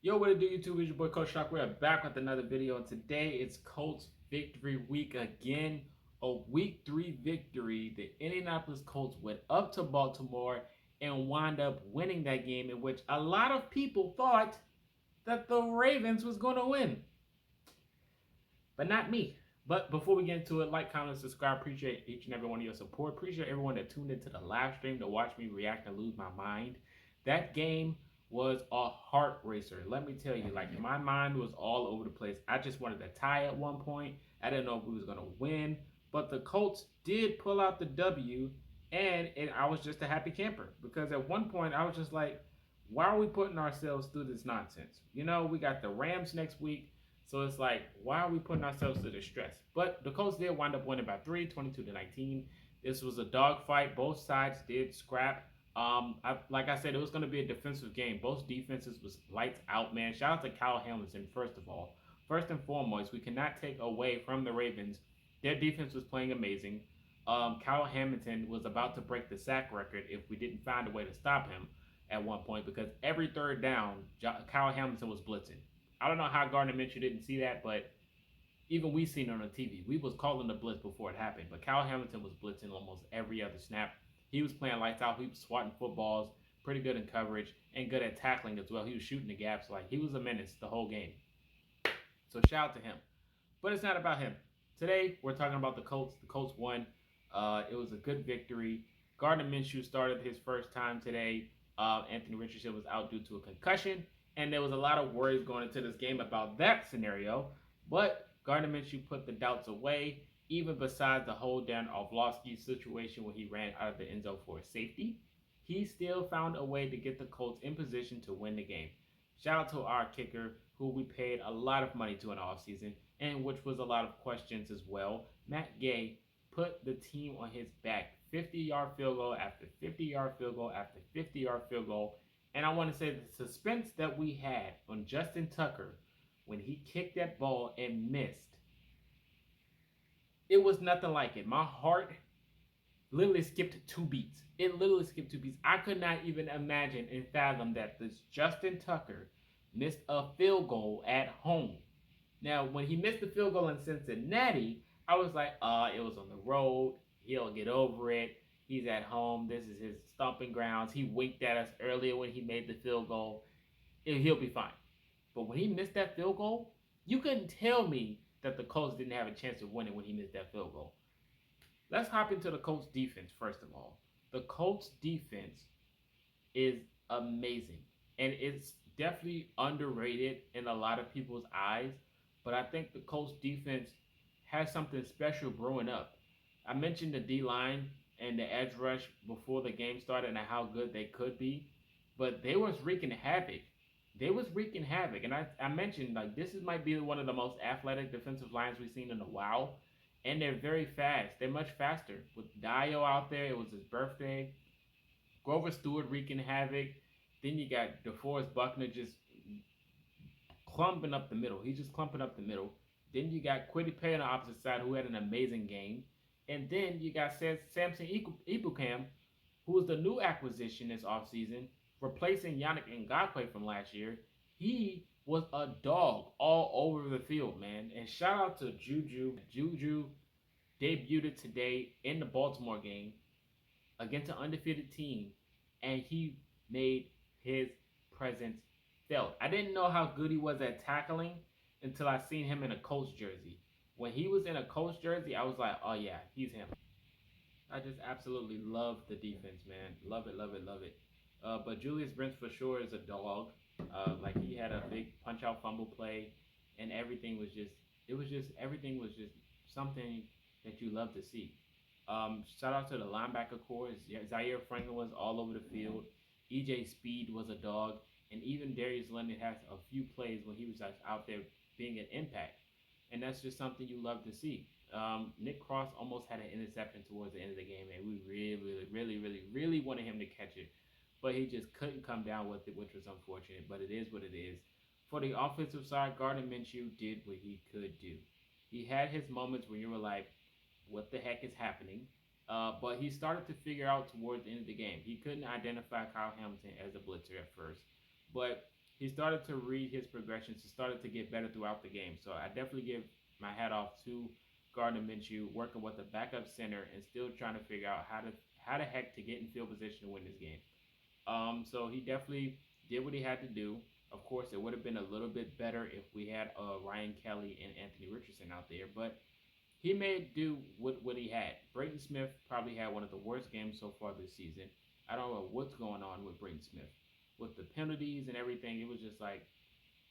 Yo, what it do, YouTube? It's your boy ColtsTalk. We're back with another video, and today it's Colts victory week again. A week 3 victory. The Indianapolis Colts went up to Baltimore and wound up winning that game, in which a lot of people thought that the Ravens was going to win, but not me. But before we get into it, like, comment, subscribe. Appreciate each and every one of your support. Appreciate everyone that tuned into the live stream to watch me react and lose my mind. That game was a heart racer. Let me tell you, like, my mind was all over the place. I just wanted to tie at one point. I didn't know if we was going to win, but the Colts did pull out the W, and I was just a happy camper because at one point I was just like, why are we putting ourselves through this nonsense? You know, we got the Rams next week. So it's like, why are we putting ourselves through the stress? But the Colts did wind up winning by 3, 22-19. This was a dogfight. Both sides did scrap. Like I said, it was going to be a defensive game. Both defenses was lights out, man. Shout out to Kyle Hamilton, first of all. First and foremost, we cannot take away from the Ravens. Their defense was playing amazing. Kyle Hamilton was about to break the sack record if we didn't find a way to stop him at one point, because every third down, Kyle Hamilton was blitzing. I don't know how Gardner Minshew didn't see that, but even we seen it on the TV. We was calling the blitz before it happened, but Kyle Hamilton was blitzing almost every other snap. He was playing lights out. He was swatting footballs, pretty good in coverage, and good at tackling as well. He was shooting the gaps. Like, he was a menace the whole game. So shout out to him. But it's not about him. Today, we're talking about the Colts. The Colts won. It was a good victory. Gardner Minshew started his first time today. Anthony Richardson was out due to a concussion. And there was a lot of worries going into this game about that scenario. But Gardner Minshew put the doubts away, even besides the hold down of Orlovsky's situation when he ran out of the end zone for a safety. He still found a way to get the Colts in position to win the game. Shout out to our kicker, who we paid a lot of money to in the offseason, and which was a lot of questions as well. Matt Gay put the team on his back. 50-yard field goal after 50-yard field goal after 50-yard field goal. And I want to say the suspense that we had on Justin Tucker when he kicked that ball and missed, it was nothing like it. My heart literally skipped 2 beats. It literally skipped 2 beats. I could not even imagine and fathom that this Justin Tucker missed a field goal at home. Now, when he missed the field goal in Cincinnati, I was like, it was on the road. He'll get over it. He's at home. This is his stomping grounds. He winked at us earlier when he made the field goal. He'll be fine. But when he missed that field goal, you couldn't tell me that the Colts didn't have a chance of winning when he missed that field goal. Let's hop into the Colts defense first of all. The Colts defense is amazing. And it's definitely underrated in a lot of people's eyes. But I think the Colts defense has something special growing up. I mentioned the D-line and the edge rush before the game started and how good they could be, but they was wreaking havoc. And I mentioned, like, this might be one of the most athletic defensive lines we've seen in a while, and they're very fast. They're much faster. With Dio out there, it was his birthday. Grover Stewart wreaking havoc. Then you got DeForest Buckner just clumping up the middle. He's just clumping up the middle. Then you got Kwity Paye on the opposite side, who had an amazing game. And then you got Samson Ebukam, who was the new acquisition this offseason, replacing Yannick Ngakoue from last year. He was a dog all over the field, man. And shout out to Juju. Juju debuted today in the Baltimore game against an undefeated team, and he made his presence felt. I didn't know how good he was at tackling until I seen him in a Colts jersey. When he was in a Colts jersey, I was like, oh yeah, he's him. I just absolutely love the defense, man. Love it, love it, love it. But Julius Brents for sure is a dog. Like, he had a big punch-out fumble play, and everything was just something that you love to see. Shout out to the linebacker corps. Zaire Franklin was all over the field. EJ Speed was a dog. And even Darius Leonard has a few plays when he was out there being an impact. And that's just something you love to see. Nick Cross almost had an interception towards the end of the game, and we really wanted him to catch it. But he just couldn't come down with it, which was unfortunate. But it is what it is. For the offensive side, Gardner Minshew did what he could do. He had his moments when you were like, what the heck is happening? But he started to figure out towards the end of the game. He couldn't identify Kyle Hamilton as a blitzer at first. But he started to read his progressions. He started to get better throughout the game. So I definitely give my hat off to Gardner Minshew working with a backup center and still trying to figure out how the heck to get in field position to win this game. So he definitely did what he had to do. Of course, it would have been a little bit better if we had Ryan Kelly and Anthony Richardson out there, but he made do with what he had. Braden Smith probably had one of the worst games so far this season. I don't know what's going on with Braden Smith. With the penalties and everything, it was just like,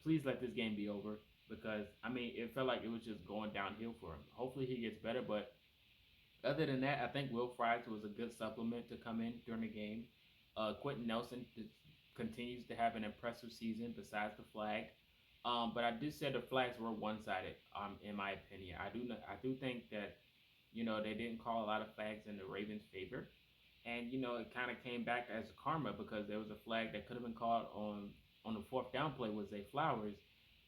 please let this game be over because, I mean, it felt like it was just going downhill for him. Hopefully he gets better, but other than that, I think Will Fries was a good supplement to come in during the game. Quentin Nelson continues to have an impressive season besides the flag. But I did say the flags were one-sided. In my opinion, I do think that they didn't call a lot of flags in the Ravens' favor, and it kind of came back as karma because there was a flag that could have been called on the fourth down play with Zay Flowers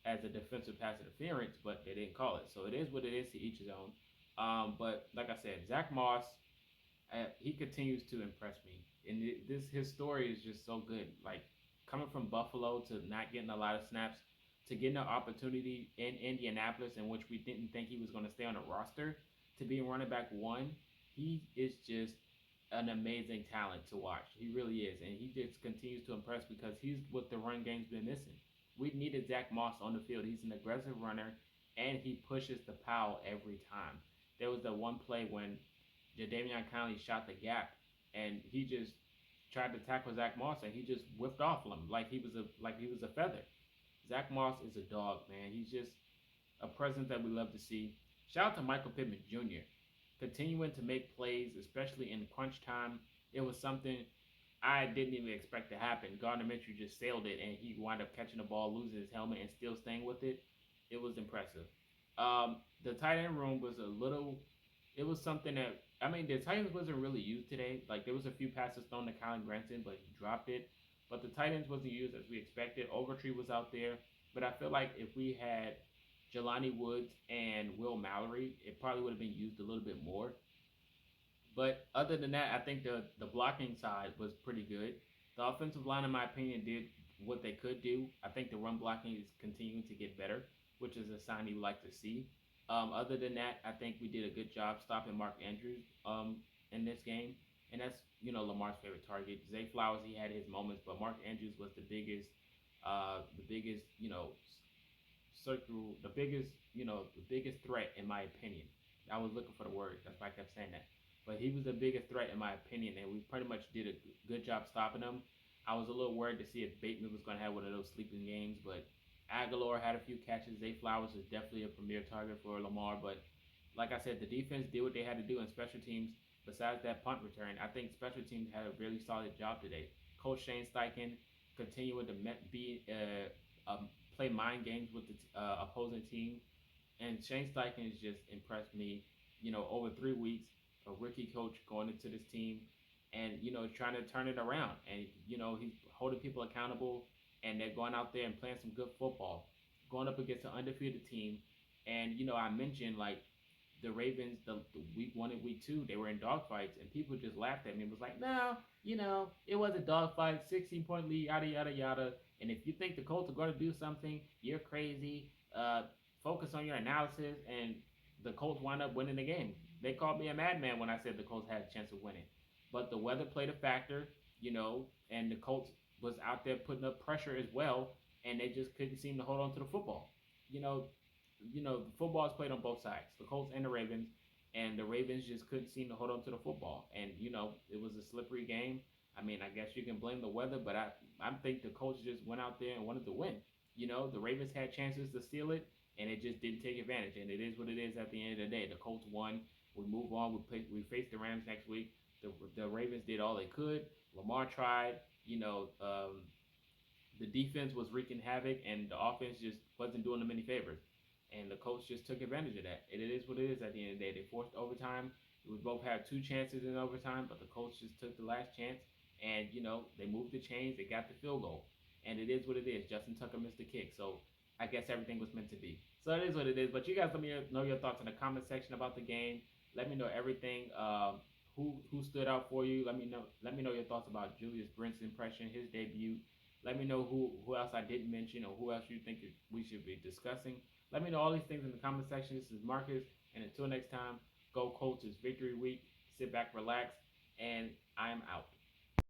as a defensive pass interference, but they didn't call it. So it is what it is, to each his own. But like I said, Zach Moss, he continues to impress me, and his story is just so good. Like coming from Buffalo to not getting a lot of snaps, to getting an opportunity in Indianapolis, in which we didn't think he was going to stay on the roster, to being running back one, he is just an amazing talent to watch. He really is, and he just continues to impress because he's what the run game's been missing. We needed Zach Moss on the field. He's an aggressive runner, and he pushes the pile every time. There was the one play when Jadavion Clowney shot the gap, and he just tried to tackle Zach Moss, and he just whipped off him like he was a feather. Zach Moss is a dog, man. He's just a presence that we love to see. Shout out to Michael Pittman Jr. continuing to make plays, especially in crunch time. It was something I didn't even expect to happen. Gardner Minshew just sailed it, and he wound up catching the ball, losing his helmet, and still staying with it. It was impressive. The tight end room was a little. It was something that I mean, the tight ends wasn't really used today. Like there was a few passes thrown to Colin Granson, but he dropped it. But the tight ends wasn't used as we expected. Ogletree was out there, but I feel like if we had Jelani Woods and Will Mallory, it probably would have been used a little bit more. But other than that, I think the blocking side was pretty good. The offensive line, in my opinion, did what they could do. I think the run blocking is continuing to get better, which is a sign you would like to see. Other than that, I think we did a good job stopping Mark Andrews in this game, and that's Lamar's favorite target. Zay Flowers, he had his moments, but Mark Andrews was the biggest circle, the biggest threat in my opinion. I was looking for the word, that's why I kept saying that. But he was the biggest threat in my opinion, and we pretty much did a good job stopping him. I was a little worried to see if Bateman was going to have one of those sleeping games, but Aguilar had a few catches. Zay Flowers is definitely a premier target for Lamar, but like I said, the defense did what they had to do in special teams. Besides that punt return, I think special teams had a really solid job today. Coach Shane Steichen continuing to play mind games with the opposing team, and Shane Steichen has just impressed me. Over 3 weeks, a rookie coach going into this team, and trying to turn it around, and he's holding people accountable, and they're going out there and playing some good football, going up against an undefeated team, and I mentioned like the Ravens, the week one and week two, they were in dogfights, and people just laughed at me. It was like, no, it was a dogfight, 16-point lead, yada yada yada. And if you think the Colts are going to do something, you're crazy. Focus on your analysis, and the Colts wind up winning the game. They called me a madman when I said the Colts had a chance of winning, but the weather played a factor, and the Colts was out there putting up pressure as well, and they just couldn't seem to hold on to the football. You know, the football is played on both sides, the Colts and the Ravens, and the Ravens just couldn't seem to hold on to the football. And it was a slippery game. I mean, I guess you can blame the weather, but I think the Colts just went out there and wanted to win. The Ravens had chances to steal it, and it just didn't take advantage. And it is what it is at the end of the day. The Colts won. We move on. We face the Rams next week. The Ravens did all they could. Lamar tried. The defense was wreaking havoc, and the offense just wasn't doing them any favors. And the Colts just took advantage of that. And it is what it is at the end of the day. They forced overtime. We both had two chances in overtime, but the Colts just took the last chance. And, they moved the chains. They got the field goal. And it is what it is. Justin Tucker missed the kick. So I guess everything was meant to be. So it is what it is. But you guys let me know your thoughts in the comment section about the game. Let me know everything. Who stood out for you? Let me know your thoughts about Julius Brent's impression, his debut. Let me know who else I didn't mention or who else you think we should be discussing. Let me know all these things in the comment section. This is Marcus, and until next time, go Colts. It's victory week. Sit back, relax, and I am out.